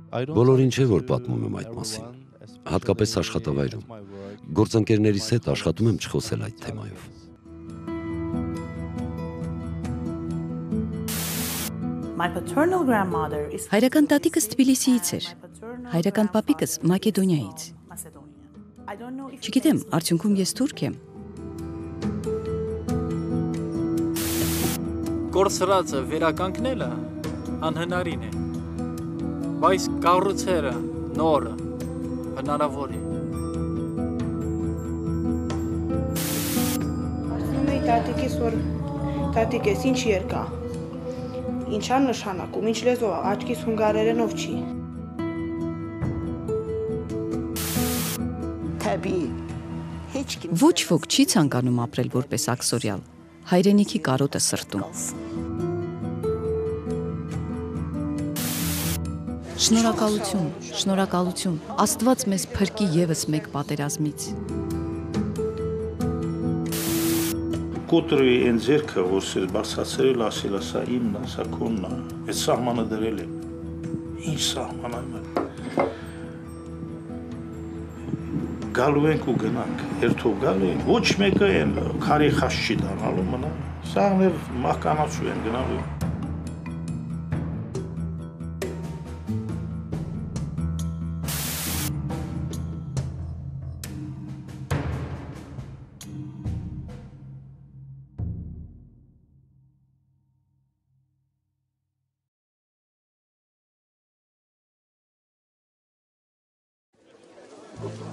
Բոլորին չէ, որ պատմում եմ այդ մասին, հատկապես աշխատավայրում, գործընկերներիս հետ աշխատում եմ չխոսել այդ թեմայով։ Հայրական տատիկս Թբիլիսիից էր, հայրական պապիկս Մակեդոնիայից։ Չգիտեմ, արդյունքում ես թուրք եմ։ Կորսրածը վերականգնելը անհնարին է, բայց կառուցելը նորը հնարավոր է։ Ասում էի տատիկիս, որ տատիկես ինչ երկա, ինչա նշանակում, ինչ լեզով, աչքիս հունգարերենով չի։ Ոչ ոք չի ցանկանում ապրել որպես աքսորյալ, հայրենիքի կարոտը սրտում։ Շնորհակալություն, շնորհակալություն, Աստված մեզ փրկի ևս մեկ պատերազմից։ Կոտրի այն ձերքը, որ սեր բարձրացրել ասել, սա իմն է, սա քոնն է, այդ սահմանը դրել եմ։ Ինչ սահման է։ Գալու ենք ու գնանք, հերթով գալու ենք, ոչ մեկը են քարի խաշ չի դառնալու մնա, սաղներ մահկանացու են գնալու։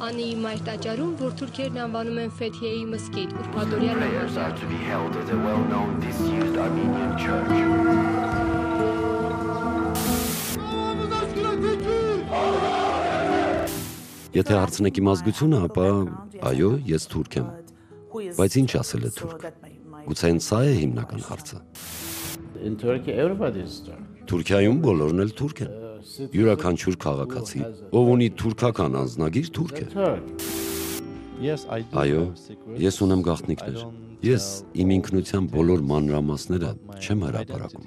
Անիի մայր տաճարում, որ թուրքերն անվանում են Ֆեթիեի մզկիթ, ուրբաթօրյա Եթե հարցնեք իմ ազգությունը, ապա այո, ես թուրք եմ, բայց ինչ ասել է թուրք, գուցե հենց սա է հիմնական հարցը։ Թուրքիայում բոլորն էլ թուրք են, յուրաքանչյուր քաղաքացի, ով ունի թուրքական անձնագիր, թուրք է։ Այո, ես ունեմ գաղտնիքներ, ես իմ ինքնության բոլոր մանրամասները չեմ հրապարակում։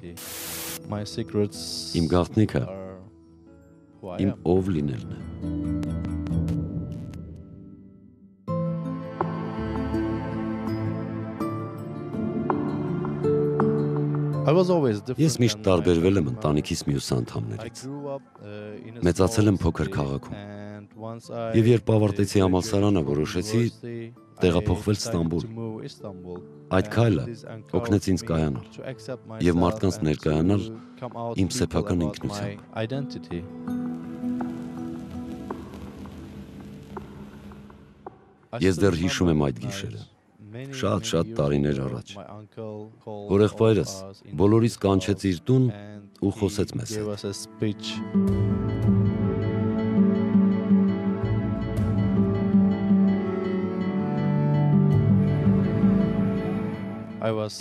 Իմ գաղտնիքը իմ ով լինելն է։ Ես միշտ տարբերվել եմ ընտանիքիս մյուս անդամներից։ Մեծացել եմ փոքր քաղաքում։ Եվ երբ ավարտեցի համալսարանը, որոշեցի տեղափոխվել Ստամբուլ։ Այդ քայլը օգնեց ինձ կայանալ եւ մարդկանց ներկայանալ իմ սեփական ինքնությամբ։ Ես դեռ հիշում եմ այդ գիշերը։ Շատ տարիներ առաջ։ Հորեղբայրս բոլորից կանչեց իր տուն ու խոսեց մեզ հետ։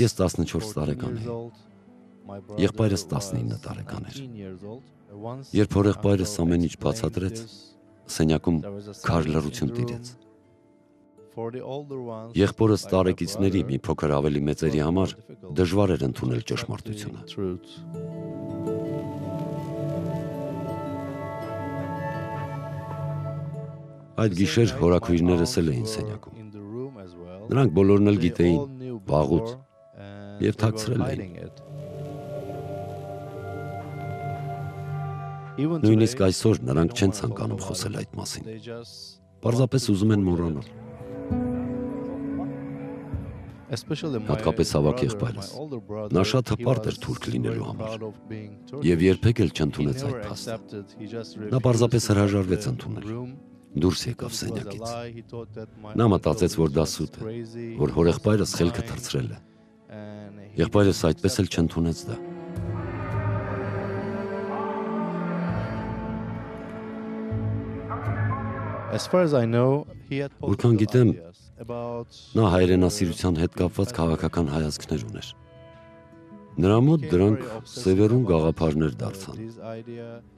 Ես 14 տարեկան էի, եղբայրս 19 տարեկան էր։ Երբ հորեղբայրս ամեն ինչ բացատրեց, սենյակում քար լռություն տիրեց։ Եղբորս տարեկիցների մի փոքր ավելի մեծերի համար դժվար էր ընդունել ճշմարտությունը։ Այդ գիշեր հորաքույրներս էլ էին սենյակում։ Նրանք բոլորն էլ գիտեին, վաղուց, և թաքցրել էին։ Նույնիսկ այսօր նրանք չեն ցանկանում խոսել այդ մասին։ Պարզապես ուզում են մոռանալ։ Հատկապես ավագ եղբայրս։ Նա շատ հպարտ էր թուրք լինելու համար և երբեք էլ չընդունեց այդ փաստը։ Նա պարզապես հրաժարվեց ընդունել, դուրս եկավ սենյակից։ Նա մտածեց, որ դա սուտ է, որ հորեղբայրս խելքը թռցրել է։ Եղբայրս այդպես էլ չընդունեց դա։ Որքան գիտեմ, նա հայրենասիրության հետ կապված քաղաքական հայացքներ ուներ։ Նրա մոտ դրանք սևեռուն գաղափարներ դարձան,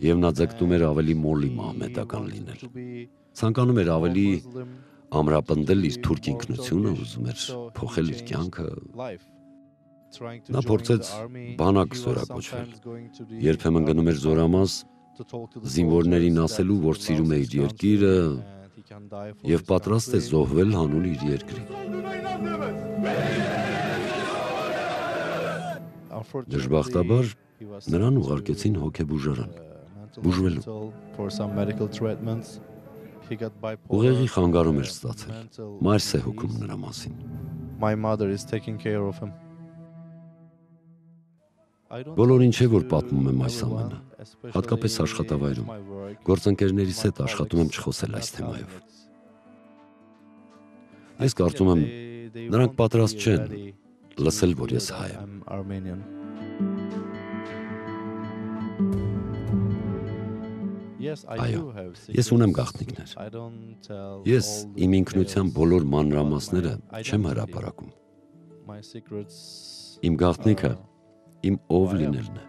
և նա ձգտում էր ավելի մոլի մահմեդական լինել։ Ցանկանում էր ավելի ամրապնդել իր թուրք ինքնությունը, ուզում էր փոխել իր կյանքը։ Նա փորձեց բանակ զորակոչվել, երբեմն գնում էր զորամաս Զինվորներին ասելու, որ սիրում է իր երկիրը եւ պատրաստ է զոհվել հանուն իր երկրի։ Դժբախտաբար նրան ուղարկեցին հոգեբուժարան, բուժվելու։ Ուղեղի խանգարում էր ստացել, մայրս է հոգում նրա մասին։ Բոլորին չէ, որ պատմում եմ այս ամենը, հատկապես աշխատավայրում, գործընկերներիս հետ աշխատում եմ չխոսել այս թեմայով։ Ես կարծում եմ, նրանք պատրաստ չեն լսել, որ ես հայ եմ։ Այո, ես ունեմ գաղտնիքներ։ Ես իմ ինքնության բոլոր մանրամասները չեմ հրապարակում։ Իմ գաղտնիքը իմ ով լինելն է։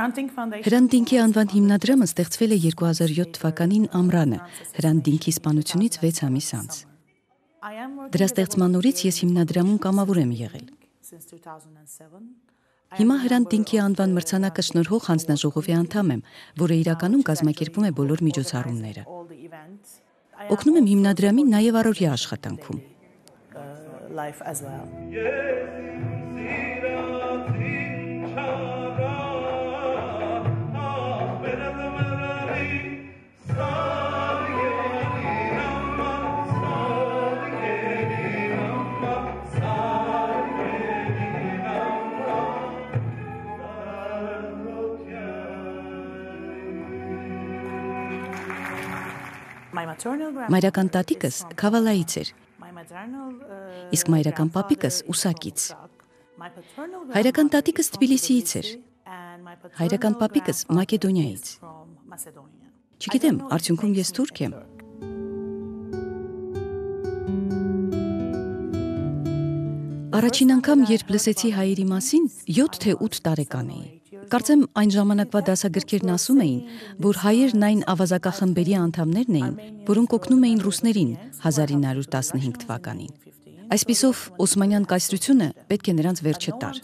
Հրանտ Դինքի անվան հիմնադրամը ստեղծվել է 2007 թվականին ամռանը, Հրանտ Դինքի սպանությունից 6 ամիս անց։ Դրա ստեղծման օրից ես հիմնադրամում կամավոր եմ եղել։ Հիմա Հրանտ Դինքի անվան մրցանակը շնորհող հանձնաժողովի անդամ եմ, որը իրականում կազմակերպում է բոլոր միջոցառումները։ Օգնում եմ հիմնադրամին նաև առօրյա աշխատանքում։ Մայրական տատիկս Քավալայից էր, իսկ մայրական պապիկս Ուսակից։ Հայրական տատիկս Թբիլիսիից էր, հայրական պապիկս Մակեդոնիայից։ Չգիտեմ, արդյունքում ես թուրք եմ։ Առաջին անգամ, երբ լսեցի հայերի մասին, 7 թե 8 տարեկան էի։ Կարծեմ այն ժամանակվա դասագրքերն ասում էին, որ հայերն այն ավազակախմբերի անդամներն էին, որոնք օգնում էին ռուսներին 1915 թվականին։ Այսպիսով Օսմանյան կայսրությունը պետք է նրանց վերջը տար։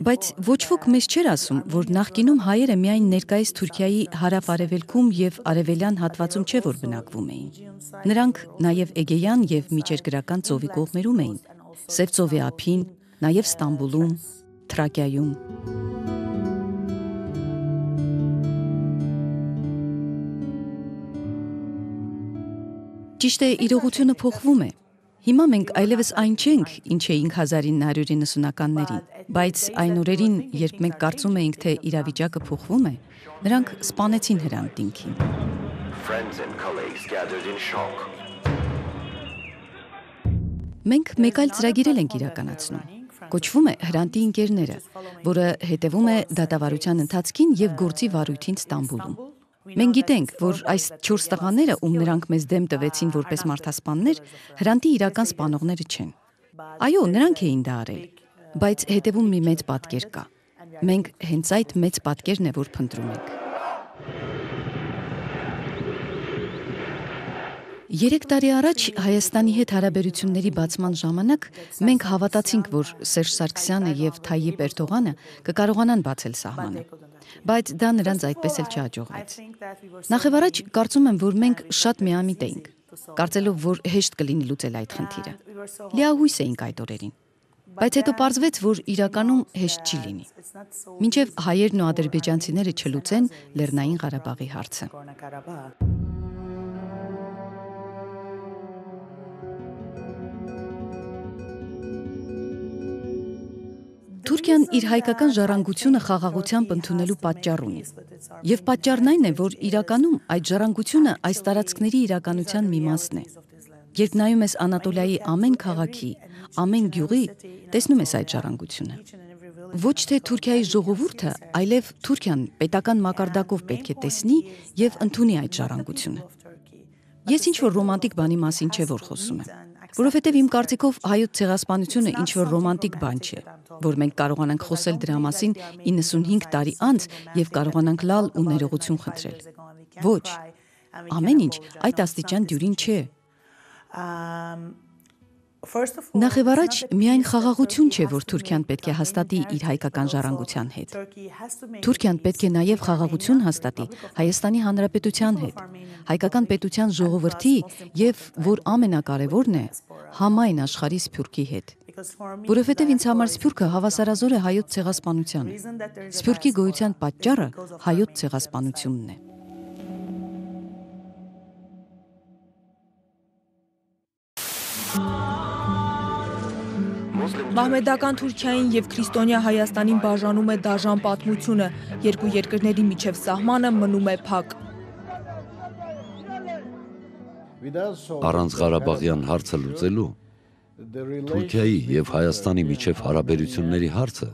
Բայց ոչ ոք մեզ չէր ասում, որ նախկինում հայերը միայն ներկայիս Թուրքիայի հարավ-արևելքում եւ արևելյան հատվածում չէ, որ բնակվում էին։ Նրանք նաեւ Էգեյան եւ Միջերգրական ծովի կողմերում էին, Սև ծովի ափին, նաեւ Ստամբուլում, Թրակիայում։ Ճիշտ է, իրողությունը փոխվում է։ Հիմա մենք այլևս այն չենք, ինչ էինք 1990-ականներին, բայց այն օրերին, երբ մենք կարծում էինք, թե իրավիճակը փոխվում է, նրանք սպանեցին Հրանտ Դինքին։ Մենք մեկ այլ ծրագիր ենք իրականացնում։ Կոչվում է Հրանտի ընկերները, որը հետևում է դատավարության ընթացքին եւ գործի վարույթին Ստամբուլում։ Մենք գիտենք, որ այս 4 տղաները, ում նրանք մեզ դեմ տվեցին որպես մարդասպաններ, Հրանտի իրական սպանողները չեն։ Այո, նրանք էին դա արել, բայց հետևում մի մեծ պատկեր կա։ Մենք հենց այդ մեծ պատկերն է, որ փնտրում ենք։ 3 տարի առաջ Հայաստանի հետ հարաբերությունների բացման ժամանակ մենք հավատացինք, որ Սերժ Սարգսյանը եւ Թայիպ Էրդողանը կկարողանան բացել սահմանը, բայց դա նրանց այդպես էլ չհաջողվեց։ Նախևառաջ կարծում եմ, որ մենք շատ միամիտ էինք, կարծելով, որ հեշտ կլինի լուծել այդ խնդիրը։ Լիահույս էինք այդ օրերին, բայց հետո պարզվեց, որ իրականում հեշտ չի լինի, մինչև հայերն ու ադրբեջանցիները չլուծեն Լեռնային Ղարաբաղի հարցը։ Թուրքիան իր հայկական ժառանգությունը խաղաղությամբ ընդունելու պատճառ ունի։ Եվ պատճառն այն է, որ իրականում այդ ժառանգությունը այս տարածքների իրականության մի մասն է։ Երբ նայում ես Անատոլիայի ամեն քաղաքի, ամեն գյուղի, տեսնում ես այդ ժառանգությունը։ Ոչ թե Թուրքիայի ժողովուրդը, այլև Թուրքիան պետական մակարդակով պետք է տեսնի եւ ընդունի այդ ժառանգությունը։ Ես ինչ-որ ռոմանտիկ բանի մասին չէ, որ խոսում եմ, որովհետև իմ կարծիքով հայոց ցեղասպանությունը ինչ-որ ռոմանտիկ բան չէ, որ մենք կարողանանք խոսել դրա մասին 95 տարի անց եւ կարողանանք լալ ու ներողություն խնդրել։ Ոչ, ամեն ինչ այդ աստիճան դյուրին չէ։ Նախ եւ առաջ միայն խաղաղություն չէ, որ Թուրքիան պետք է հաստատի իր հայկական ժառանգության հետ։ Թուրքիան պետք է նաեւ խաղաղություն հաստատի Հայաստանի Հանրապետության հետ, հայկական պետության ժողովրդի եւ, որ ամենակարևորն է, համայն աշխարհի Սփյուռքի հետ։ Որովհետեւ ինձ համար Սփյուռքը հավասարազոր է հայոց ցեղասպանությանը։ Սփյուռքի գոյության պատճառը հայոց ցեղասպանությունն է։ Մահմեդական Թուրքիային եւ քրիստոնյա Հայաստանին բաժանում է դաժան պատմությունը, երկու երկրների միջև սահմանը մնում է փակ։ Առանց Ղարաբաղյան հարցը լուծելու Թուրքիայի եւ Հայաստանի միջև հարաբերությունների հարցը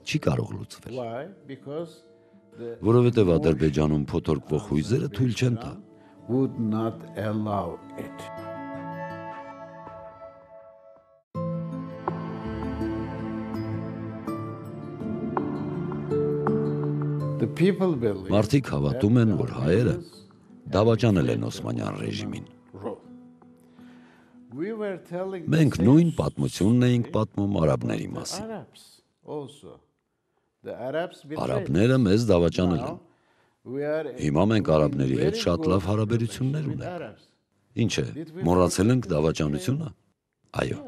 չի կարող լուծվել, որովհետեւ Ադրբեջանում փոթորկվող հույզերը թույլ չեն տա։ Մարդիկ հավատում են, որ հայերը դավաճանել են Օսմանյան ռեժիմին։ Մենք նույն պատմությունն էինք պատմում արաբների մասին։ Արաբները մեզ դավաճանել են։ Հիմա մենք արաբների հետ շատ լավ հարաբերություններ ունենք։ Ինչ է, մոռացել ենք դավաճանությունը։ Այո։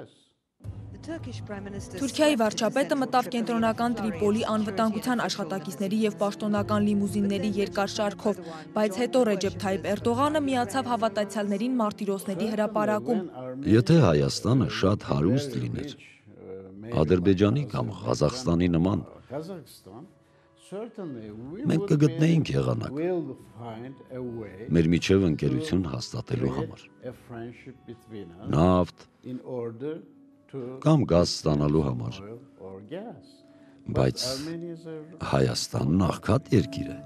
Թուրքիայի վարչապետը մտավ կենտրոնական Տրիպոլի անվտանգության աշխատակիցների եւ պաշտոնական լիմուզինների երկար շարքով, բայց հետո Ռեջեփ Թայիփ Էրդողանը միացավ հավատացյալներին մարտիրոսների հրապարակում։ Եթե Հայաստանը շատ հարուստ լիներ, Ադրբեջանի կամ Ղազախստանի նման, մենք կգտնեինք եղանակ մեր միջև ընկերություն հաստատելու համար։ Նավթ կամ գազ ստանալու համար, բայց Հայաստանն աղքատ երկիր է։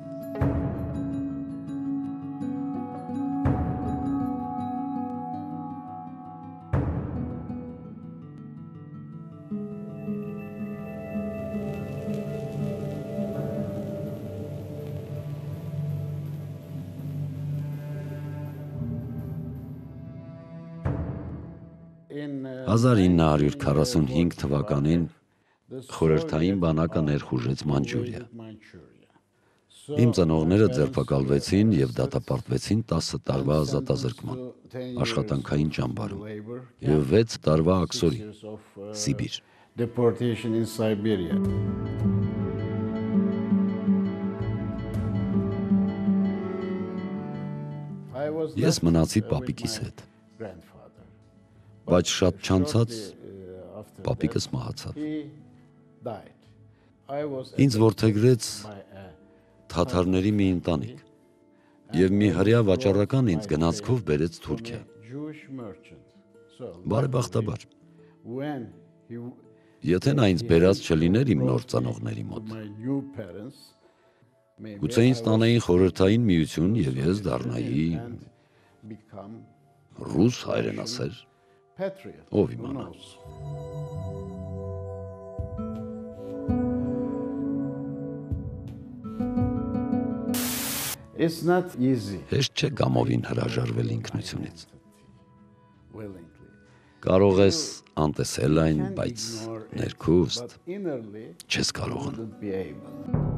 Հազար 945 թվականին խորհրդային բանակը ներխուժեց Մանջուրիա։ Իմ ծնողները ձերբակալվեցին եւ դատապարտվեցին 10 տարվա ազատազրկման, աշխատանքային ճամբարում եւ 6 տարվա աքսորի, Սիբիր։ Ես մնացի պապիկիս հետ, բայց շատ չանցած պապիկս մահացավ։ Ինձ որդեգրեց թաթարների մի ընտանիք եւ մի հրեա վաճառական ինձ գնացքով բերեց Թուրքիա։ Բարեբախտաբար, եթե նա ինձ բերած չլիներ իմ նոր ծնողների մոտ, գուցե ինձ տանեին խորհրդային միություն եւ ես դառնայի ռուս հայրենասեր, ով իմանա։ Հեշտ չէ գամովին հրաժարվել ինքնությունից։ Կարող ես անտեսել այն, բայց ներքուստ չես կարողանում։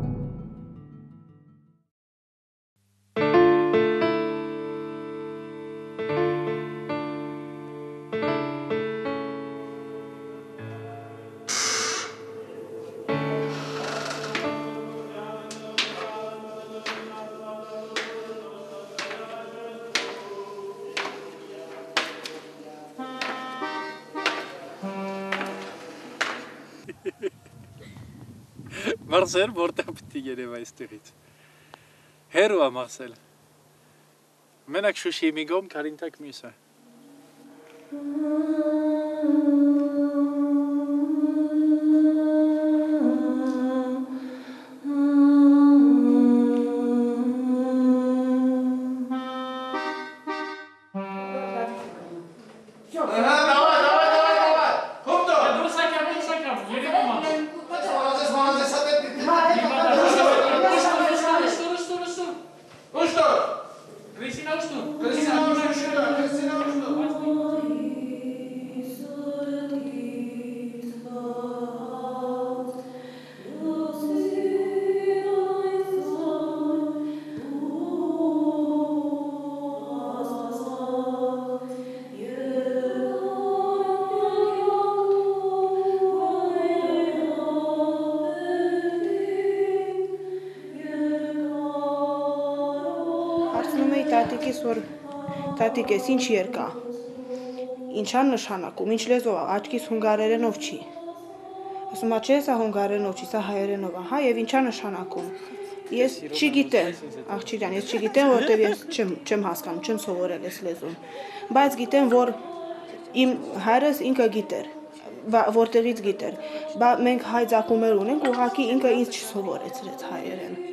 Մարսել, որտեղ պիտի երև այստեղից։ Հերու է Մարսել։ Մենակ Շուշի մի գոմ, Կարինտակ մյուսը։ տատիկիս որ տատիկ ես ինչ երկա։ Ինչա նշանակում, ինչ լեզվով է, աչքիս հունգարերենով չի։ Ասում եմ, չէ, սա հունգարերենով չի, սա հայերենով է, հա, եւ ինչա նշանակում։ Ես չգիտեմ, աղջիկան, ես չգիտեմ, որովհետեւ ես չեմ հասկանում, չեմ սովորել այս լեզուն։ Բայց գիտեմ, որ իմ հայրս ինքը գիտեր, որտեղից գիտեր։ Մենք հայ ծագումներ ունենք, ուղղակի ինքը ինձ չսովորեցրեց հայերեն։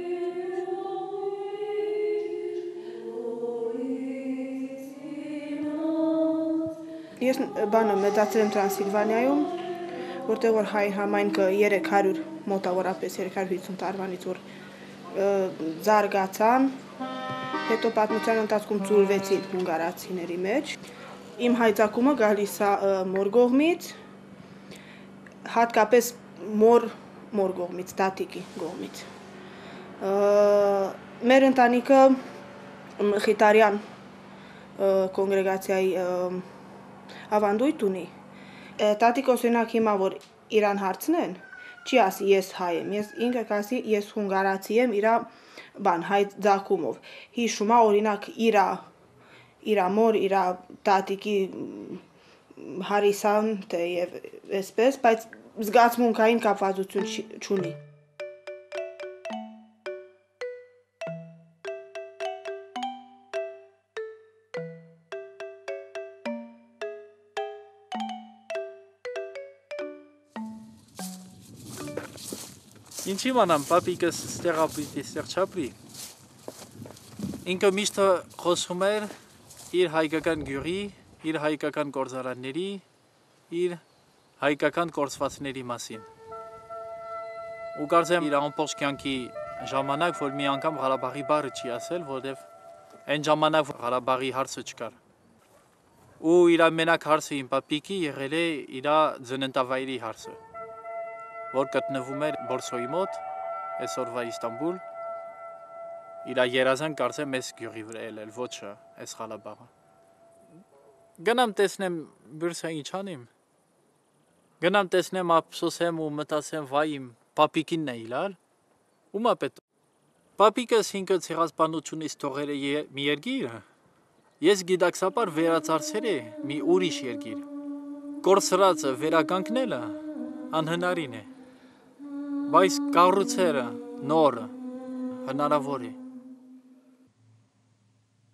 Ես բանը մեծացել եմ Տրանսիլվանիայում, որտեղ որ հայ համայնքը 300 մոտավորապես 350 տարվանից որ զարգացան, հետո պատմության ընթացքում ծուրվեցին հունգարացիների մեջ։ Իմ հայցակումը գալիս է մոր կողմից, հատկապես մոր կողմից, տատիկի կողմից։ Մեր ընտանիքը խիտարյան կոնգրեգացիայի ավանդույթ ունի։ Տատիկոս օրինակ հիմա որ իրան հարցնեն, չի ասի ես հայ եմ, ինքը կասի ես հունգարացի եմ իրա հայ ձակումով։ Հիշում է օրինակ իրա մոր, իրա տատիկի հարիսան եւ այսպես, բայց զգացմունքային կապվածություն չունի։ Ինչի մանամ, պապիկս ստեղապրիտի, ստեղչապրի։ Ինքը միշտ խոսում էր իր հայկական գյուղի, իր հայկական գործարանների, իր հայկական կորսվածների մասին։ Ու կարծեմ իր ամբողջ կյանքի ժամանակ, որ մի անգամ Ղարաբաղի բառը չի ասել, որտեվ այն ժամանակ Ղարաբաղի հարցը չկար։ Ու իր մենակ հարցը իմ պապիկի եղել է իր ծննդավայրի հարցը, որ գտնվում էր Բորսոյի մոտ, այսօրվա Իստանբուլ, իր երազանք կարծեմ այս գյուղի վրա էլ ոչ այս Ղարաբաղը։ Գնամ տեսնեմ բուրսա ինչ անիմ։ Գնամ տեսնեմ ափսոսեմ ու մտածեմ վայ իմ պապիկինն է իլալ, ում է պետք։ Պապիկս ինքը ցեղասպանությունից թողել է մի երկիր, ես գիտակցաբար վերածարցել է մի ուրիշ երկիր։ Կորսրածը վերականգնելը անհնարին է, բայց կառուցելը նորը հնարավոր է։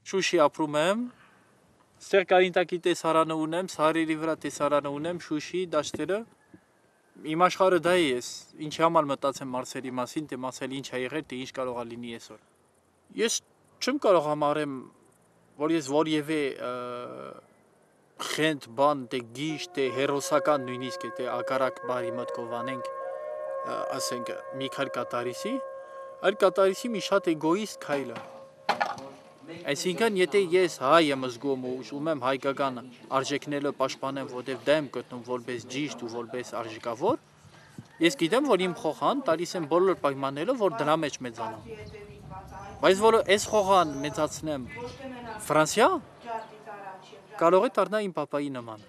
Շուշի ապրում եմ, ստեղ Կարինտակի տեսարանը ունեմ, Սարերի վրա տեսարանը ունեմ, Շուշի դաշտերը։ Իմ աշխարհը դա է ես, ինչի համար մտածեմ Մարսելի մասին, թե Մարսել ինչ է եղել, թե ինչ կարող է լինի այսօր։ Ես չեմ կարող համարեմ, որ ես որևէ խենթ բան, թե գիշ, թե հերոսական նույնիսկ թե ակարակ բարի մտքով անենք, ասենք Միքայել Կատարիսի, այլ Կատարիսի մի շատ էգոիստ քայլ է։ Այսինքն, եթե ես հայ եմ զգում ու ուզում եմ հայկական արժեքները պաշտպանեմ, որտեղ դա եմ գտնում որպես ճիշտ ու որպես արժեքավոր, ես գիտեմ, որ իմ խոհան տալիս եմ բոլոր պայմանները, որ դրա մեջ մեծանամ։ Բայց որ այս խոհան մեծացնեմ Ֆրանսիա, կարող է դառնալ իմ պապայի նման։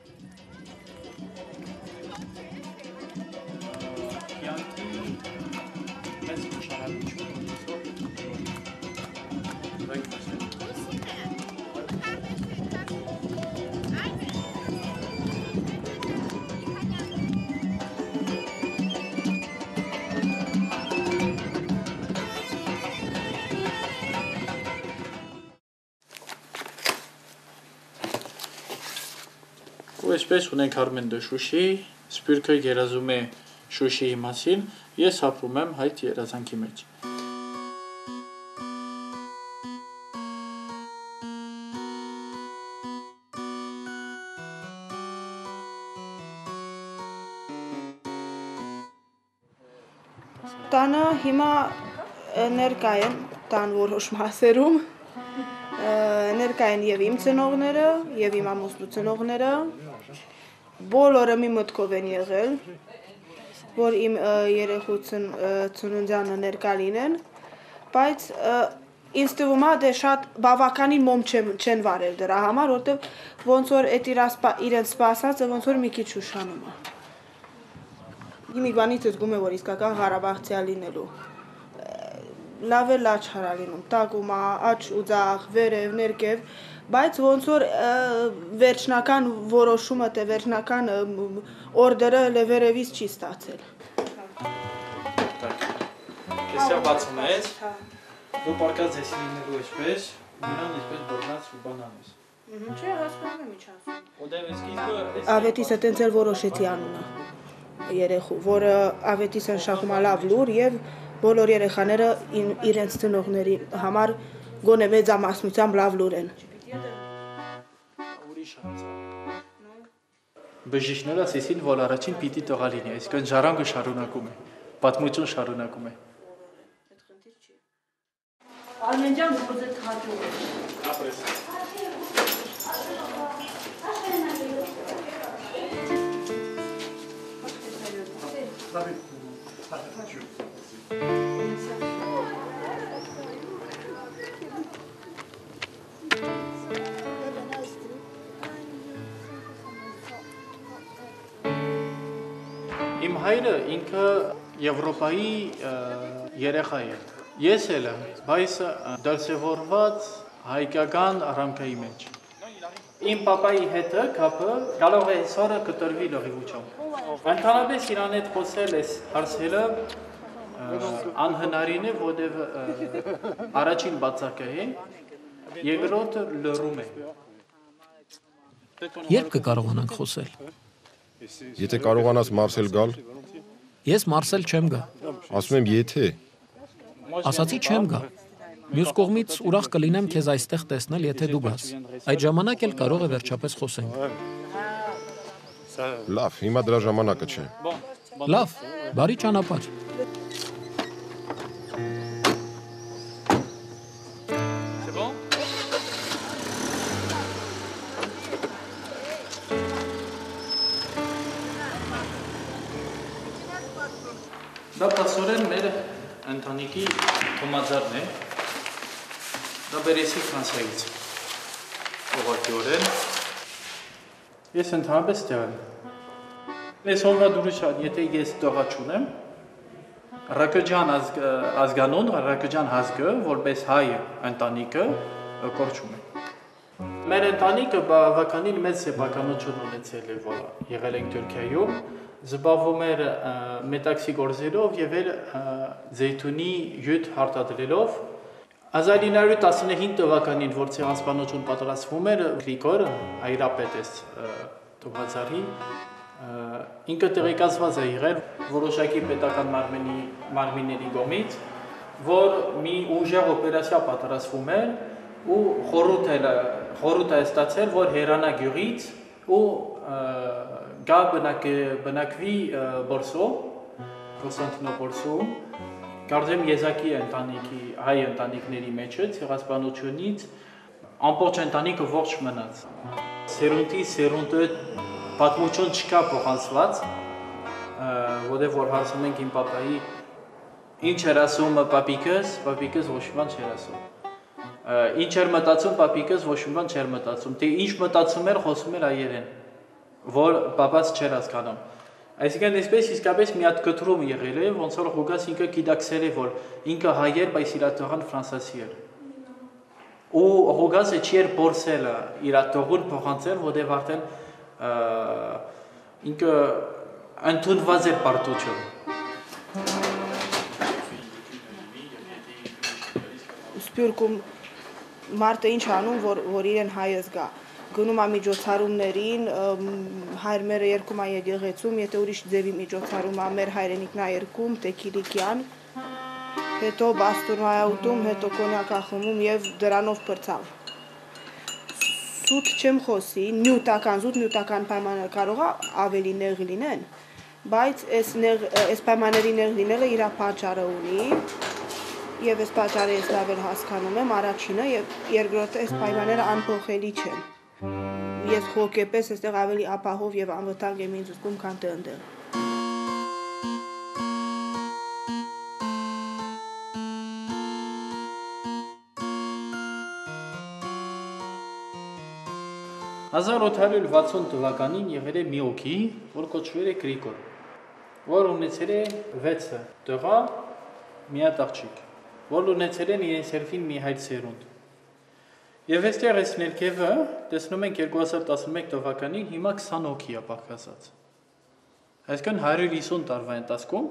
Այսպես ունենք Արմեն Շուշի, Սպյուրքը երազում է Շուշիի մասին, ես ապրում եմ այդ երազանքի մեջ։ Տանը հիմա ներկա են տան որոշ մասերում, ներկա են եւ իմ ծնողները, եւ իմ ամուսնու ծնողները, բոլորը մի մտքով են եղել, որ իմ երեխու ծննդյանը ներկա լինեն, բայց ինձ թվում է դե շատ բավականին մոմ չեն վարել դրա համար, որտեվ ոնց որ այդ իրենց սպասածը ոնց որ մի քիչ ուշանում է։ Մի բանից զգում եմ, որ իսկական Ղարաբաղցիա լինելու։ լավ է լաչարալինում, տակում աչ ու ձախ, վերև, ներքև, բայց ոնց որ վերջնական որոշումը թե վերջնական օրդերը վերևից չի ստացել։ Կեսյա բացում ես, դու պարկած ես լինելու այսպես, նրան այսպես բռնած ու բանան ես։ Չէ, հասկանում եմ ինչ ասում։ Ավետիսը տենց էլ որոշեցի անունը երեխու, որը Ավետիսը նշանակում է լավ լուր եւ բոլոր երեխաները իրենց ծնողների համար գոնե մեծամասնությամբ լավ լուր են։ Բժիշկները ասեցին, որ առաջին պիտի տղա լինի, այսինքն ժառանգը շարունակում է, պատմություն շարունակում է։ Արմենջան գործեց հաջող է։ Ապրես։ Իմ հայրը ինքը Եվրոպայի երեխա է։ Ես էլ եմ, բայց դրսևորված հայկական ռամկայի մեջ։ Իմ պապայի հետը կապը կարող է սորը կտրվի լրիվությամբ։ Ընդհանրապես իրան հետ խոսել ես հարցերը անհնարին է, որտեղ առաջին բացակը է, երկրորդը լռում է։ Երբ կկարողանանք խոսել։ Եթե կարողանաս Մարսել գալ։ Ես Մարսել չեմ գա։ Ասում եմ եթե։ Ասացի չեմ գա։ Մյուս կողմից ուրախ կլինեմ քեզ այստեղ տեսնել, եթե դու գաս։ Այդ ժամանակ էլ կարող է վերջապես խոսենք։ Լավ, հիմա դրա ժամանակը չէ։ Լավ, բարի ճանապարհ։ Դա պասորեն մեր ընտանիքի թոմաձարն է, դա բերեցի Ֆրանսիայից, ուղղակիորեն, ես ընդհանրապես տեղ եմ, ես հորվա դուրիշան, եթե ես տողա չունեմ, Ռակոջան ազգանուն, Ռակոջան հազգը, որպես հայ ընտանիքը, կորչում է։ Մեր ընտանիքը բավականին մեծ սեփականություն ունեցել է, որ եղել ենք Թուրքիայում, զբաղվում էր մետաքսի գործերով եւ էր զեյթունի յուտ հարտադրելով 1915 թվականին որ ցեղասպանություն պատրաստվում էր Գրիգոր Այրապետես Թոմազարի ինքը տեղեկացված է եղել որոշակի պետական մարմինների կողմից որ մի ուժեղ օպերացիա պատրաստվում էր ու խորհուրդ է ստացել որ Հերանա գյուղից ու գա բնակվի Բորսո, Կոստանդնոպոլսում, կարծեմ եզակի ընտանիքի, հայ ընտանիքների մեջը ցեղասպանությունից ամբողջ ընտանիքը ողջ մնաց։ Սերունդի սերունդը պատմություն չկա փոխանցված, որտեղ որ հարցում ենք իմ պապայի ինչ էր ասում պապիկս ոչ մի բան չէր ասում։ Ինչ էր մտածում պապիկս ոչ մի բան չէր մտածում, թե ինչ մտածում էր խոսում էր հայերեն, որ պապաց չէր հասկանում։ Այսինքն այսպես իսկապես մի հատ կտրում եղել է, ոնց որ Ղուգաս ինքը գիտակցել է, որ ինքը հայ էր, բայց իր տղան ֆրանսիացի էր։ Ու Ղուգասը չի էր փորձել իր տղուն փոխանցել, որտեղ արդեն ինքը ընդունված էր պարտություն։ Սպյուրքում մարդը ինչ անում, որ իրեն հայս գա։ Գնում է միջոցառումներին, հայրմերը երգում է եկեղեցում, եթե ուրիշ ձևի միջոցառում է, մեր հայրենիքն է երգում, թե Կիլիկյան, հետո բաստուրնա է ուտում, հետո կոնյակ է խմում եւ դրանով փրցավ։ Զուտ չեմ խոսի, նյութական պայմաններ կարող է ավելի նեղ լինեն, բայց այս պայմանների նեղ լինելը իր պատճառը ունի, եւ այս պատճառը ես լավ էլ հասկանում եմ, առաջինը եւ երկրորդը այս պայմանները անփոխելի չեն։ Ես հոգեպես այստեղ ավելի ապահով եւ անվտանգ եմ ինձ զգում, քան թե այնտեղ։ «1860 թվականին եղել է մի օքի, որ կոչվել է Գրիգոր, որ ունեցել է 6 տղա, մի հատ աղջիկ։ որ ունեցել են իրենց հերթին մի հայտ սերունդ։ Եվ այստեղ այս ներքևը տեսնում ենք 2011 թվականին հիմա 20 հոգի է բաղկացած։ Այսինքն 150 տարվա ընթացքում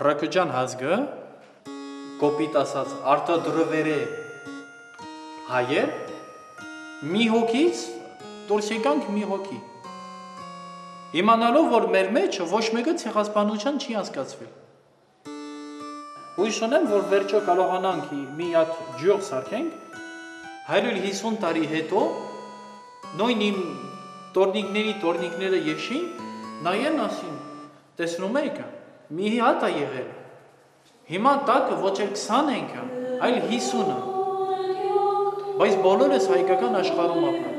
Ռակոջան ազգը կոպիտ ասած արտադրվեր է հայեր մի հոգից դուրս եկանք մի հոգի։ Իմանալով, որ մեր մեջ ոչ մեկը ցեղասպանության չի անցկացվել։ Հույս ունեմ, որ վերջո կարողանանք մի հատ ջուր սարքենք 150 տարի հետո նույն իմ տորնիկները եշին նայեն ասին, տեսնում եք, մի հատ է եղել։ Հիմա տակը ոչ էլ 20 ենք, այլ 50-ը։ Բայց բոլորս հայկական աշխարհում ապրած։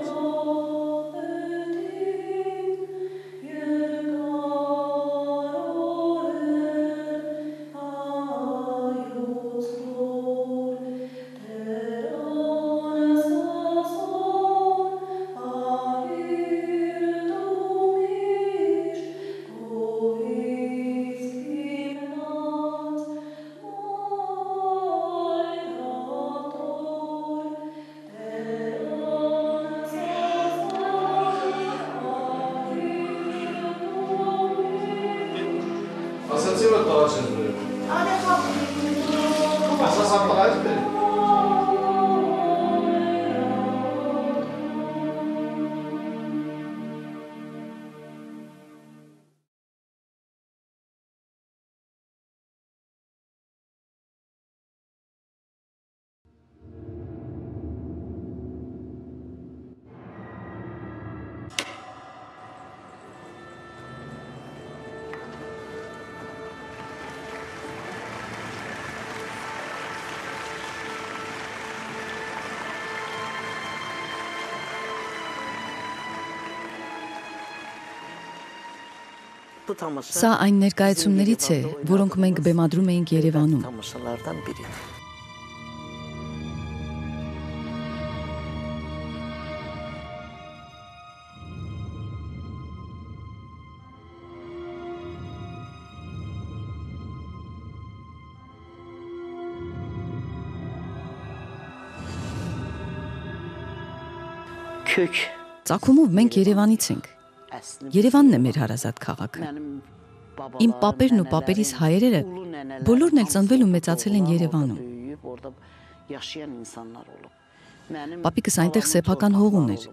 Սա այն ներկայացումներից է, որոնք մենք բեմադրում էինք Երևանում։ Ծագումով մենք Երևանից ենք։ Երևանն է մեր հարազատ քաղաքը։ Իմ պապերն ու պապերիս հայրերը բոլորն էլ ծնվել ու մեծացել են Երևանում։ Պապիկս այնտեղ սեփական հող ուներ։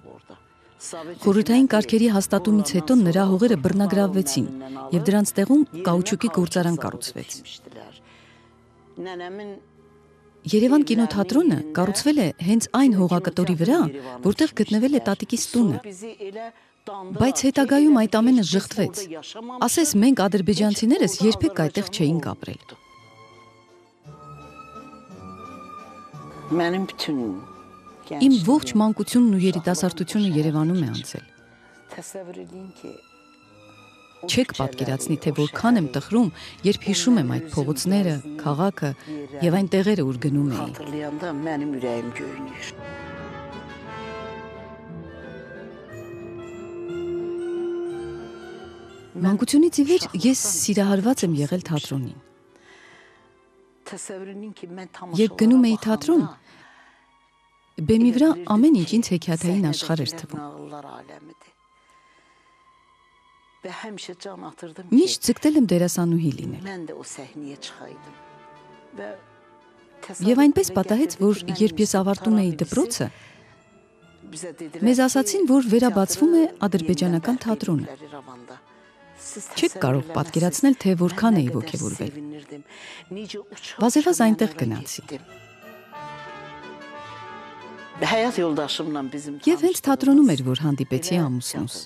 Խորհրդային կարգերի հաստատումից հետո նրա հողերը բռնագրավվեցին եւ դրանց տեղում կաուչուկի գործարան կառուցվեց։ Երևան կինոթատրոնը կառուցվել է հենց այն հողակտորի վրա, որտեղ գտնվել է տատիկիս տունը։ Բայց հետագայում այդ ամենը ժխտվեց։ Ասես մենք ադրբեջանցիներս երբեք այդտեղ չէինք ապրել։ Իմ ողջ մանկությունն ու երիտասարդությունը Երևանում է անցել։ Չեք պատկերացնի, թե որքան եմ տխրում, երբ հիշում եմ այդ փողոցները, քաղաքը եւ այն տեղերը, ուր գնում էի։ Մանկությունից ի վեր ես սիրահարված եմ եղել թատրոնին։ Երբ գնում էի թատրոն, բեմի վրա ամեն ինչ ինձ հեքիաթային աշխարհ էր թվում։ Միշտ ձգտել եմ դերասանուհի լինել։ Եվ այնպես պատահեց, որ երբ ես ավարտում էի դպրոցը, մեզ ասացին, որ վերաբացվում է ադրբեջանական թատրոնը։ Չեք կարող պատկերացնել, թե որքան էի ոգևորվել։ Վազեվազ այնտեղ գնացի։ Եվ հենց թատրոնում էր, որ հանդիպեցի ամուսնուս։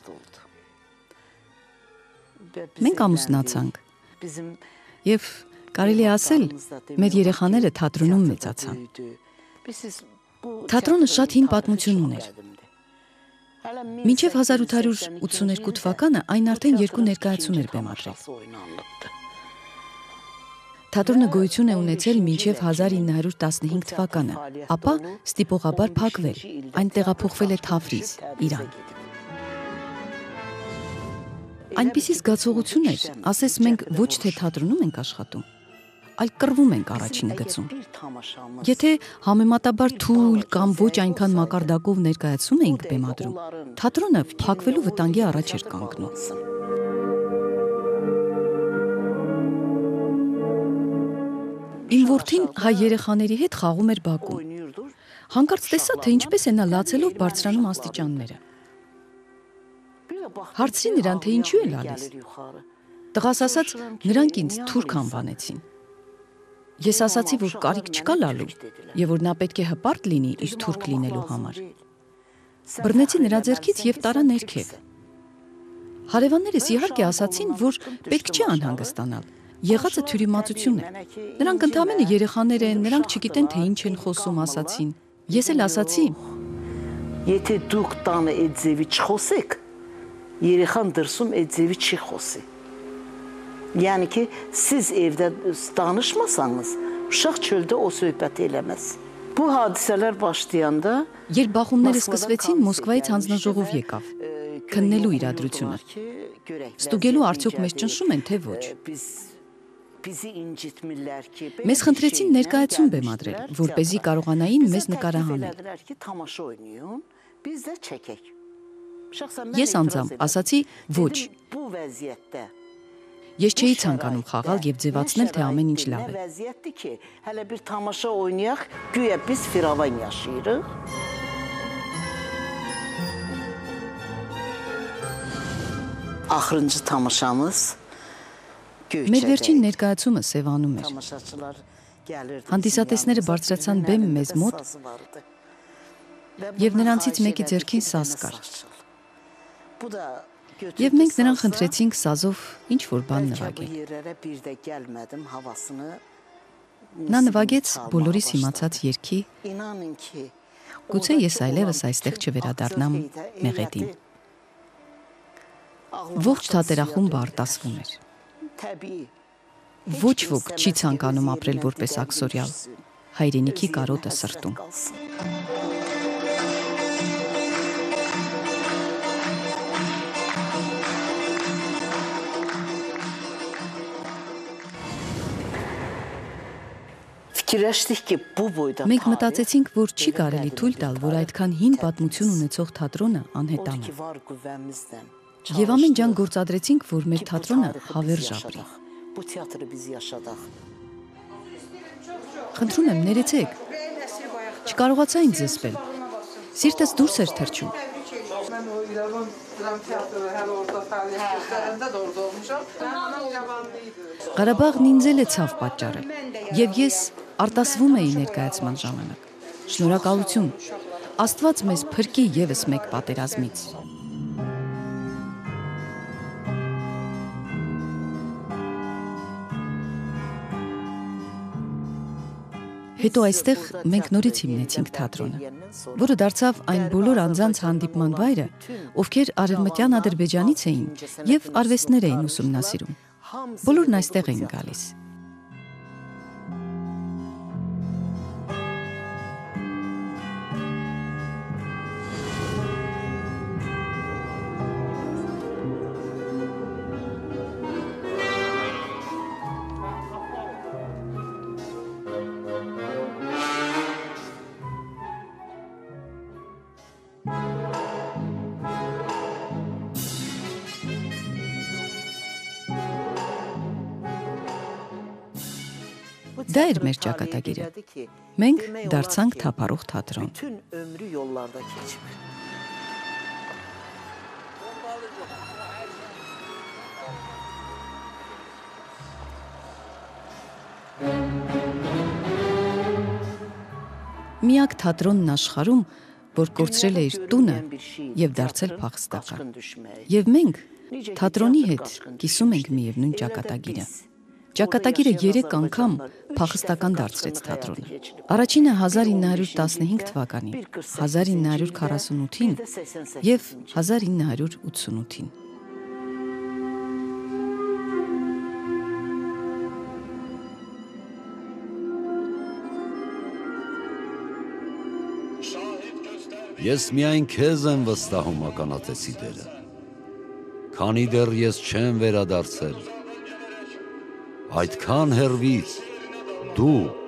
Մենք ամուսնացանք։ Եվ կարելի է ասել, մեր երեխաները թատրոնում մեծացան։ Թատրոնը շատ հին պատմություն ուներ։ Մինչև 1882 թվականը այն արդեն 2 ներկայացում էր բեմադրել։ Թատրոնը գոյություն է ունեցել մինչև 1915 թվականը, ապա ստիպողաբար փակվել, այն տեղափոխվել է Թավրիզ, Իրան։ Այնպիսի զգացողություն էր, ասես մենք ոչ թե թատրոնում ենք աշխատում, այլ կռվում ենք առաջին գծում։ Եթե համեմատաբար թույլ կամ ոչ այնքան մակարդակով ներկայացում էինք բեմադրում, թատրոնը փակվելու վտանգի առաջ էր կանգնում։ Իմ որդին հայ երեխաների հետ խաղում էր բակում։ Հանկարծ տեսա, թե ինչպես է նա լացելով բարձրանում աստիճանները։ Հարցրի նրան, թե ինչու է լալիս։ Տղաս ասաց, նրանք ինձ թուրք անվանեցին։ Ես ասացի, որ կարիք չկա լալու, եւ որ նա պետք է հպարտ լինի իր թուրք լինելու համար։ Բռնեցի նրա ձեռքից եւ տարա ներքև։ Հարևաններս իհարկե ասացին, որ պետք չէ անհանգստանալ։ Եղածը թյուրիմացություն է։ Նրանք ընդամենը երեխաներ են, նրանք չգիտեն, թե ինչ են խոսում, ասացին։ Ես էլ ասացի. Եթե դուք տանը այդ ձևի չխոսեք, երեխան դրսում այդ ձևի չի խոսի։ Yani ki siz evde danışmasanız uşaq çöldə o söhbəti eləməz. Bu hadisələr başlayanda երբ բախումները սկսվեցին, Մոսկվայից հանձնաժողով եկավ քննելու իրադրությունը։ Ստուգելու արդյոք մեզ ճնշում են, թե ոչ։ Մեզ խնդրեցին ներկայացում բեմադրել, որպեսզի կարողանային մեզ նկարահանել։ Ես անձամբ ասացի ոչ։ Ես չէի ցանկանում խաղալ եւ ձևացնել, թե ամեն ինչ լավ է։ Hələ bir tamaşa oynayaq, güya biz firavan yaşayırıq. Axırıncı tamaşamız Մեր վերջին ներկայացումը Սևանում էր։ Հանդիսատեսները բարձրացան բեմ մեզ մոտ եւ նրանցից մեկի ձեռքին սազ կար։ Եվ մենք նրան խնդրեցինք սազով ինչ-որ բան նվագել։ Նա նվագեց բոլորիս իմացած երգի, գուցե ես այլևս այստեղ չվերադառնամ մեղեդին։ Ողջ թատերախումբը արտասվում էր։ Ոչ ոք չի ցանկանում ապրել որպես աքսորյալ, հայրենիքի կարոտը սրտում։ Մենք մտածեցինք, որ չի կարելի թույլ տալ, որ այդքան հին պատմություն ունեցող թատրոնը անհետանա։ Եվ ամեն ջան գործադրեցինք, որ մեր թատրոնը հավերժ ապրի։ Խնդրում եմ, ներեցեք։ Չկարողացա ինձ զսպել։ Սիրտս դուրս էր թռչում։ Ղարաբաղն ինձ էլ է ցավ պատճառել, եւ ես արտասվում էի ներկայացման ժամանակ։ Շնորհակալություն։ Աստված մեզ փրկի եւս մեկ պատերազմից։ Հետո այստեղ մենք նորից հիմնեցինք թատրոնը, որը դարձավ այն բոլոր անձանց հանդիպման վայրը, ովքեր արևմտյան Ադրբեջանից էին եւ արվեստներ էին ուսումնասիրում։ Բոլորն այստեղ էին գալիս։ Դա էր մեր ճակատագիրը։ Մենք դարձանք թափառող թատրոն։ Միակ թատրոնն աշխարհում, որ կորցրել է իր տունը եւ դարձել փախստական։ Եվ մենք թատրոնի հետ կիսում ենք միևնույն ճակատագիրը։ Ճակատագիրը 3 անգամ փախստական դարձրեց թատրոնը։ Առաջինը 1915 թվականին, 1948-ին եւ 1988-ին։ Ես միայն քեզ եմ վստահում ականատեսի դերը, քանի դեռ ես չեմ վերադարձել, այդքան հեռվից Դու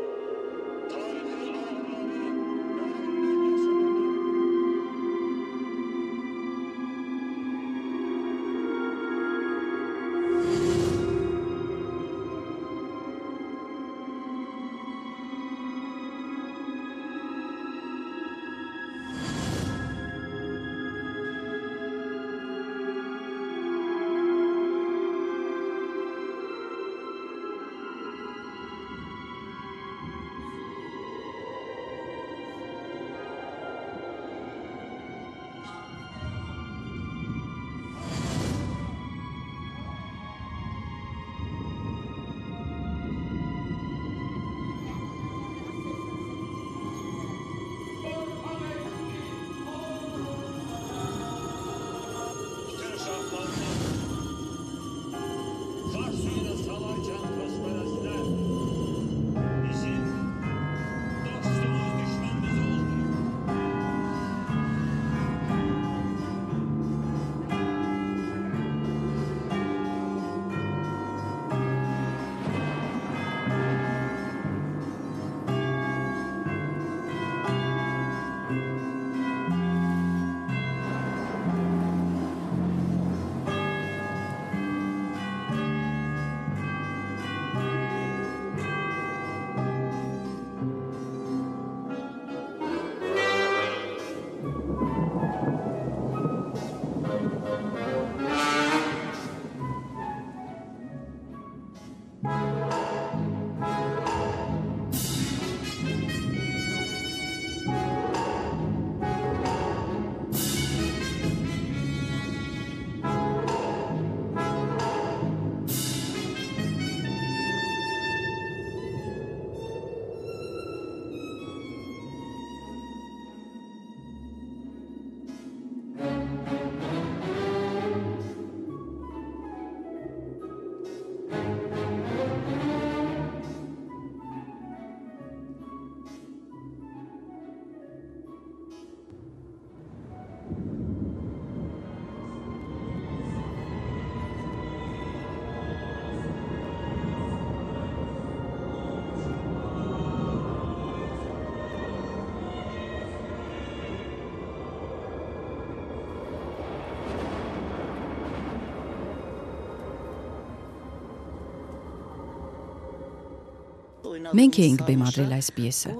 Մենք էինք բեմադրել այս պիեսը։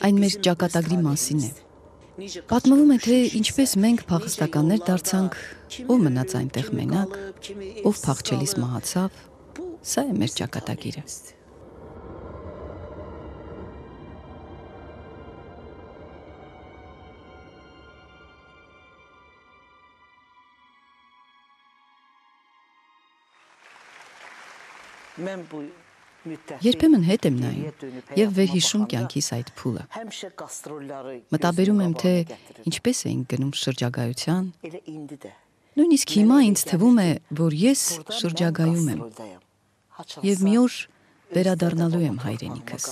Այն մեր ճակատագրի մասին է։ Պատմվում է, թե ինչպես մենք փախստականներ դարձանք, ով մնաց այնտեղ մենակ, ով փախչելիս մահացավ։ Սա է մեր ճակատագիրը։ Երբեմն հետ եմ նայում եւ վերհիշում կյանքիս այդ փուլը։ Մտաբերում եմ, թե ինչպես էինք գնում շրջագայության։ Նույնիսկ հիմա ինձ թվում է, որ ես շրջագայում եմ եւ մի օր վերադառնալու եմ հայրենիքս։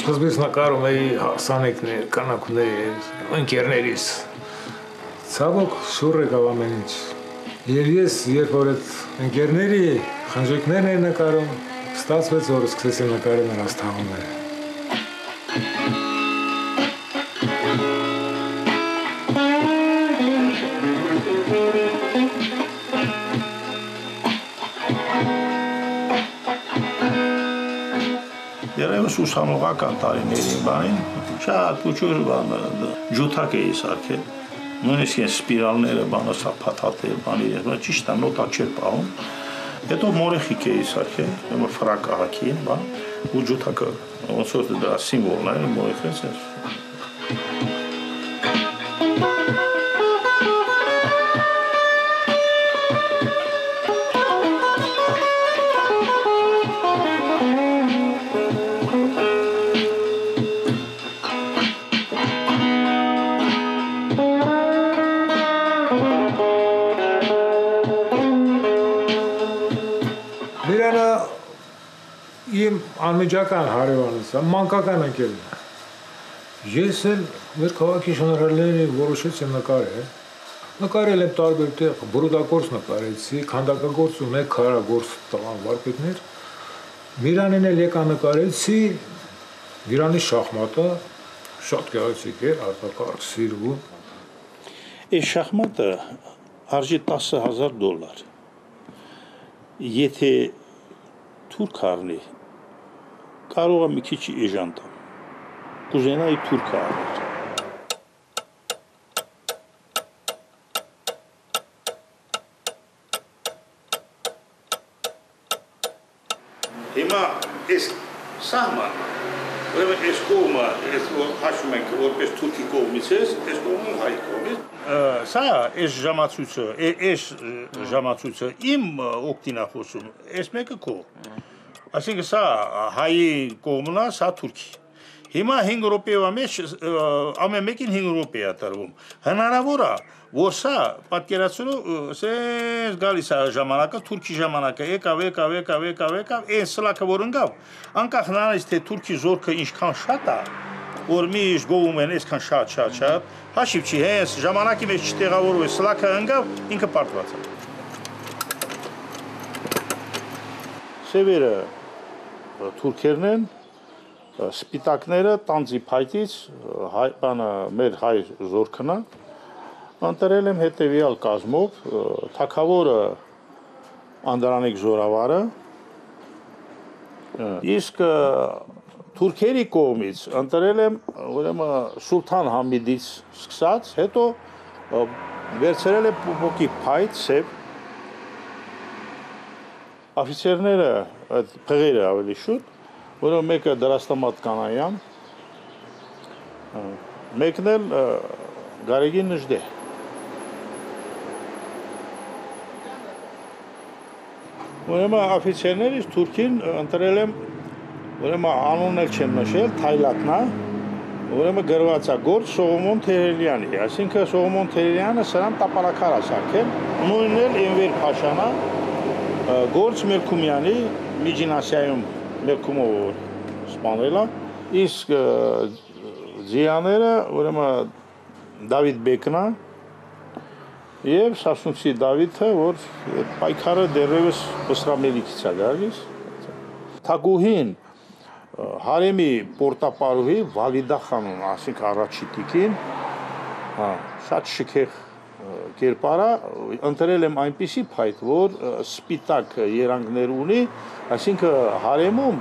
Սկզբից նկարում էի հարսանեկներ, կանակուներ, ընկերներիս։ Ցավոք շուռ եկավ ամեն ինչ։ Եվ ես, երբ որ այդ ընկերների խնջույքներն էին նկարում, ստացվեց, որ սկսեցի նկարել նրանց թաղումները։ Երևս ուսանողական տարիներին բանին, շատ ուջուր ջութակ էի սարքել, նույնիսկ ես սպիրալները բանը սա փաթաթել, բանի ճիշտ է նոտա չէր պահում, հետո մորեխիկ էի սարքել, ֆրակը հագին, բան, ու ջութակը, ոնց որ դրա սիմվոլն է, մորեխից էր։ Իմ անմիջական հարևանս, մանկական ընկերն է։ Ես էլ մեր քաղաքի շնորհալների որոշեցի նկարել։ Նկարել եմ տարբեր տեղ, բրուդագործ նկարեցի, քանդակագործ ու մեկ քարագործ տղան վարպետներ։ Միրանին էլ եկա նկարեցի, Միրանի շախմատը շատ գեղեցիկ էր, արտակարգ սիրվում։ Այս շախմատը արժի $10,000։ Եթե թուրք առնի, կարող է մի քիչ էժան տամ, կուզենայի թուրքը առնել։ Հիմա այս սահման, ուրեմն այս կողմը, հաշվում ենք որպես թուրքի կողմից է, այս կողմը հայ կողմից։ Սա այս ժամացույցը իմ օգտին է խոսում, այս մեկը քո։ Այսինքն սա հայի կողմն է, սա թուրքի։ Հիմա 5 րոպեվա մեջ ամեն մեկին 5 րոպե է տրվում։ Հնարավոր է, որ սա պատկերացնու սես գալիս է ժամանակը, թուրքի ժամանակը, եկավ, այն սլաքը որ ընկավ, անկախ նրանից թե թուրքի զորքը ինչքան շատ է, որ միշտ գովում են այսքան շատ, հաշիվ չի, հենց ժամանակի մեջ չտեղավորվի, սլաքը ընկավ, ինքը պարտված է։ Սևերը թուրքերն են, սպիտակները տանձի փայտից մեր հայ զորքն է, ընտրել եմ հետևյալ կազմով, թագավորը Անդրանիկ Զորավարը, իսկ թուրքերի կողմից ընտրել եմ Սուլթան Համիդից սկսած, հետո վերցրել եմ փոփոքի փայտ, սև, Աֆիցերները, այդ փղերը ավելի շուտ, որը մեկը Դրաստամատ Կանայան, մեկն էլ Գարեգին Նժդե։ Ուրեմն աֆիցերներից թուրքին ընտրել եմ, ուրեմն անունն էլ չեմ նշել, Թայլատնա, ուրեմն գրված է գործ Սողոմոն Թերելյանի, այսինքն Սողոմոն Թերելյանը սրան տապալակար է սարքել, նույնն էլ Էնվեր Փաշանա, գործ Մերքումյանի, Միջին Ասիայում Մերքումով սպանել է, իսկ ձիաները, ուրեմն Դավիթ Բեկն է, և Սասունցի Դավիթը, որ պայքարը դեռևս Բսրամելիքից է գալիս։ Թագուհին հարեմի պորտապարուհի Վալիդա խանուն, ասենք առաջի տիկին, շատ շքեղ կերպարա, ընտրել եմ այնպիսի փայտ, որ սպիտակ երանգներ ունի, այսինքն հարեմում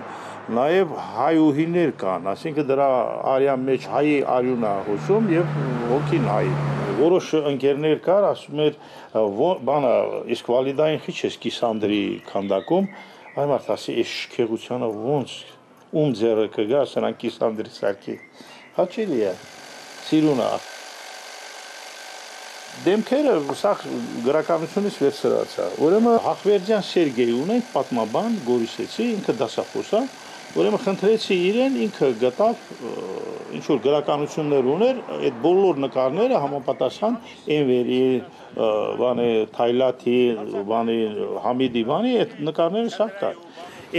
նաև հայուհիներ կան, այսինքն դրա արյան մեջ հայի արյուն է հոսում և ոգին հայի։ Որոշ ընկերներ կար, ասում էր, բանը, իսկ Վալիդային խիչ ես Կիսանդրի քանդակում, այ մարդ ասի, այս շքեղությանը ոնց, ում ձեռը կգա, սրանք Կիսանդրի սարքի, հաճելի է, սիրուն է։ Դեմքերը սաղ գրականությունից վերցրած է, ուրեմն Հախվերդյան Սերգեյ ունենք պատմաբան, Գորիսեցի, ինքը դասախոս է, ուրեմն խնդրեցի իրեն, ինքը գտավ ինչ-որ գրականություններ ուներ, այդ բոլոր նկարները համապատասխան Էնվերի, Թայլաթի, Համիդի, այդ նկարները սաղ կար։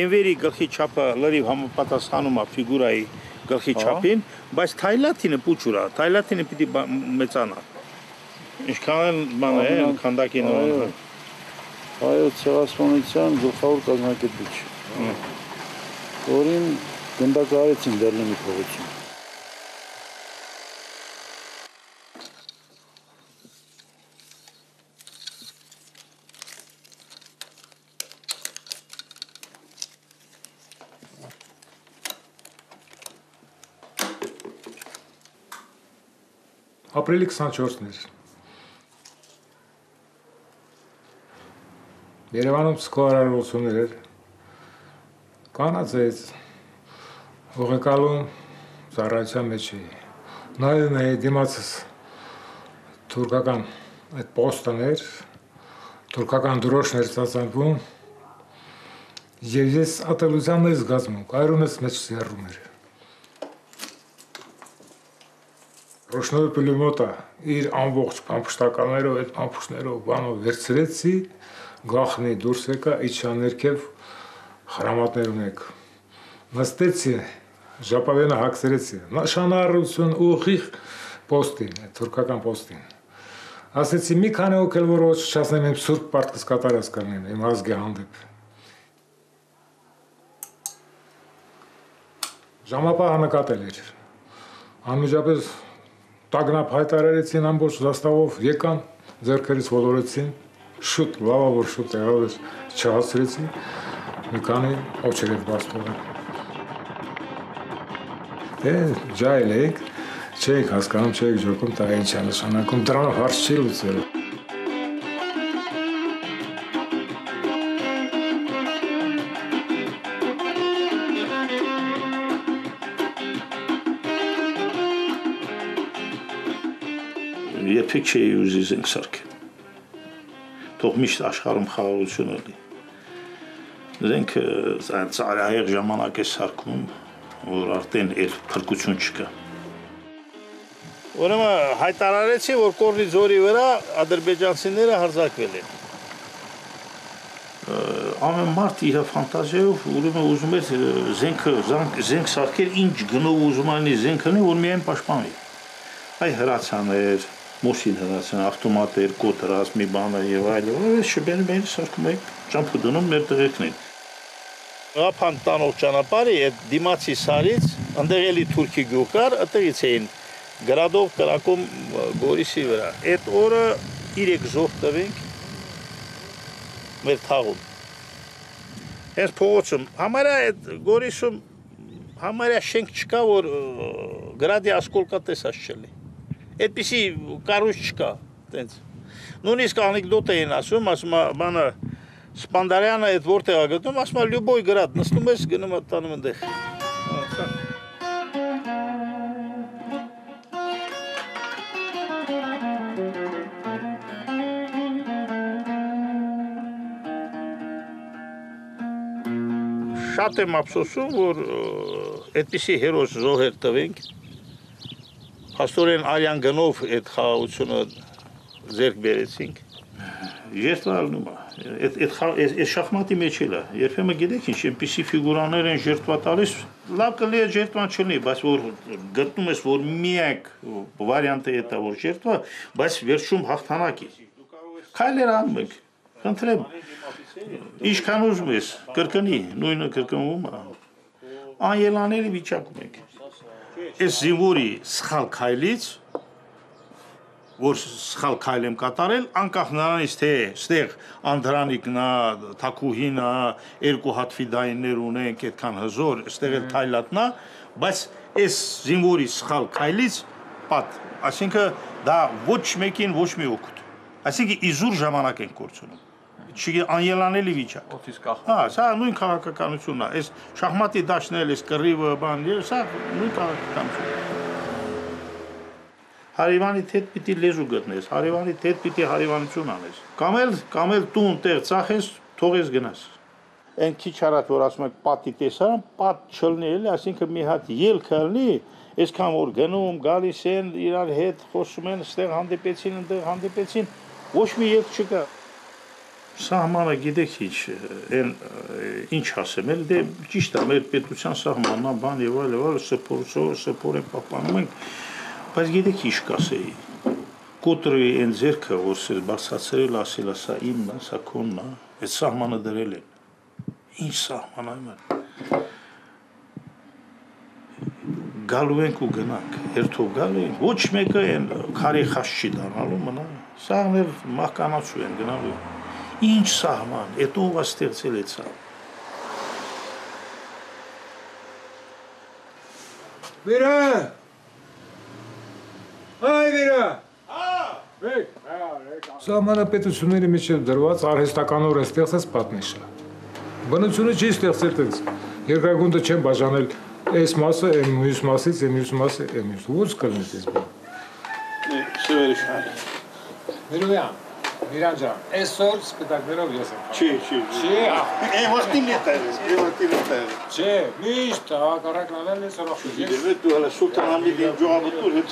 Էնվերի գլխի չափը լրիվ համապատասխանում է ֆիգուրայի գլխի չափին, բայց թայլաթինը փուչուրա, թայլաթինը պիտի մեծանա։ Ինչքան էլ բան է, քանդակի նման։ Հայոց ցեղասպանության գլխավոր կազմակերպիչ, որին գնդակահարեցին Բերլինի փողոցում։ Ապրիլի 24-ն էր։ Երևանում սկավառակություններ էր։ Կանացեց հողեկալում ծառայության մեջ էի։ Նայում էի դիմացս թուրքական այդ պոստներ, թուրքական դրոշներ ծածանվում, եւ ես ատելության մեջ զգացում, կայրունս մեջ սերում էր։ Ռոշնովի պուլեմոտը իր ամբողջ փամփշտականներով, այդ փամփուշտներով բանով վերցրեցի, գախնի դուրս եկա, իջա ներքև խրամատներ ունեք։ Նստեցի, ժապավենը հագցրեցի, նշանառություն ուղիղ պոստին, թուրքական պոստին։ Ասեցի մի քանի օքել որ ոչ չասնեմ իմ սուրբ պարտքս կատարած կրնեն, իմ ազգի հանդեպ։ Ժամապահը նկատել էր։ Անմիջապես տագնապ հայտարարեցին ամբողջ զաստավով, եկան, ձեռքերից ոլորեցին, շուտ, լավավոր շուտ եղավ էր, չհասրեցին, մի քանի օջերև բաստողը։ Դե ջայլ եք, չեք հասկանում, չեք ջոկում, դա ինչ է նշանակում, դրանով հարց չի լուծել։ Երբեք չէի ուզի զենք սարքել։ Թող միշտ աշխարհում խաղաղություն լինի։ Զենքը ծառայահեղ ժամանակ է սարքում, որ արդեն այլ փրկություն չկա։ Ուրեմն հայտարարեցի, որ Կորնի ձորի վրա ադրբեջանցիները հարձակվել են։ Ամեն մարդ իր ֆանտազիայով ուրեմն ուզում էր զենք սարքել, ինչ գնով ուզում անի զենքն է, որ միայն պաշտպանի։ Այ հրացաներ, մոսին հրացան, ավտոմատեր, կոտ հրաց, մի բանը եւ այլն, այս շբերում են սարքում եք, ճամփու դնում մեր տղեկներին։ Ղափան տանող ճանապարհի այդ դիմացի սարից, այնտեղ էլի թուրքի գյուղ կար, այդտեղից էին գրադով կրակում Գորիսի վրա։ Այդ օրը 3 զոհ տվենք մեր թաղում։ Այս փողոցում համարյա այդ Գորիսում համարյա շենք չկա, որ գրադի ասկոլկա տեսած չլի։ Այդպիսի կառույց չկա, տենց։ Նույնիսկ անեկդոտ էին ասում, ասում բանը Սպանդարյանը այդ որտեղ է գտնում, ասում Լյուբոյ գրադ, նստում ես գնում տանում այնտեղ։ Շատ եմ ափսոսում, որ այդպիսի հերոս զոհեր տվենք։ Փաստորեն արյան գնով այդ խաղաղությունը ձեռք բերեցինք։ Ժերտվալնում է, այդ շախմատի մեջ էլ է, երբեմն գիտեք ինչ, այնպիսի ֆիգուրաներ են ժերտվա տալիս, լավ կլի է ժերտվան չլինի, բայց որ գտնում ես, որ միակ վարիանտը է դա, որ ժերտվա, բայց վերջում հաղթանակի։ Քայլեր անում եք, խնդրեմ, ինչքան ուզում ես, կրկնի, նույնը կրկնվում է, անելանելի վիճակում եք։ Այս զինվորի սխալ քայլից, որ սխալ քայլ եմ կատարել, անկախ նրանից թե ստեղ անդրանիկն է, թակուհին է, 2 հատ ֆիդայիններ ունենք, այդքան հզոր, ստեղ էլ թայլատնա, բայց այս զինվորի սխալ քայլից պատ, այսինքն դա ոչ մեկին ոչ մի օգուտ։ Այսինքն իզուր ժամանակ են կորցնում։ Անելանելի վիճակ։ Հա, սա նույն քաղաքականությունն է, այս շախմատի դաշտն էլ, այս կռիվը, բան, սա նույն քաղաքականությունն է։ Հարևանի հետ պիտի լեզու գտնես, հարևանի հետ պիտի հարևանություն անես։ Կամ էլ տուն տեղ ծախես, թողես գնաս։ Այն քիչ արած որ ասում եք պատի տեսարան, պատ չլնի էլի, այսինքն մի հատ ելք ալնի, այսքան որ գնում, գալիս են, իրար հետ խոսում են, ստեղ հանդիպեցին, ընդեղ հանդիպեցին, ոչ մի ելք չկա։ Սահմանը գիտեք ինչ ասեմ, էլ դե ճիշտ է, մեր պետության սահմանն է, բան եւ այլ, սփոր է պահպանում ենք, բայց գիտեք ինչ կասեի։ Կոտրի այն ձերքը, որ սեր բարձրացրել ասել, սա իմն է, սա քոնն է, այդ սահմանը դրել են։ Ինչ սահման է։ Գալու ենք ու գնանք, հերթով գալու ենք, ոչ մեկը այն քարի խաչ չի դառնալու, մնա, սաղներ մահկանացու են գնալու։ Ինչ սահման, էդ ով է ստեղծել այդ սահման։ Վիրա։ Այ Վիրա։ Սահմանապետությունների միջև դրված արհեստականորեն ստեղծած պատնեշ է։ Բնությունը չի ստեղծել տենց։ Երկրագունդը չեն բաժանել այս մասը, այն մյուս մասից, այն մյուս մասը, այն մյուս։ Ո՞նց կլինի այս բան։ Սևերիշան։ Միրոյան, Միրան ջան, այսօր սպիտակներով ես եմ։ Չի։ Էմոստին է տալիս, էմոստին է տալիս։ Չէ, միշտ հակառակն ես ուրախ եմ։ Դե դու հələ սուտանալի դիջոաբուտուր հետ։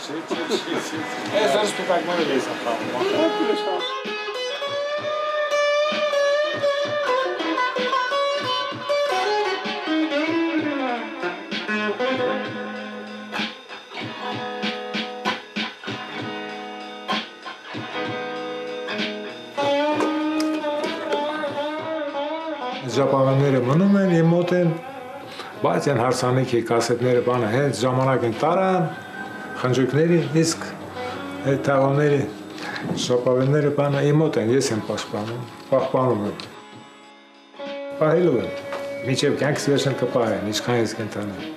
Այսօր սպիտակներով ես եմ։ Ժապավենները մնում են, իմ մոտ են, բայց են հարսանիքի կասետները բանը հենց ժամանակ են տարան, խնջույքների, իսկ այդ թաղոնների ժապավենները բանը իմ մոտ են, ես եմ պահպանում եմ։ Պահելու եմ, միջև կյանքս վերջն կպահեն, ինչքան ես կենթանեմ։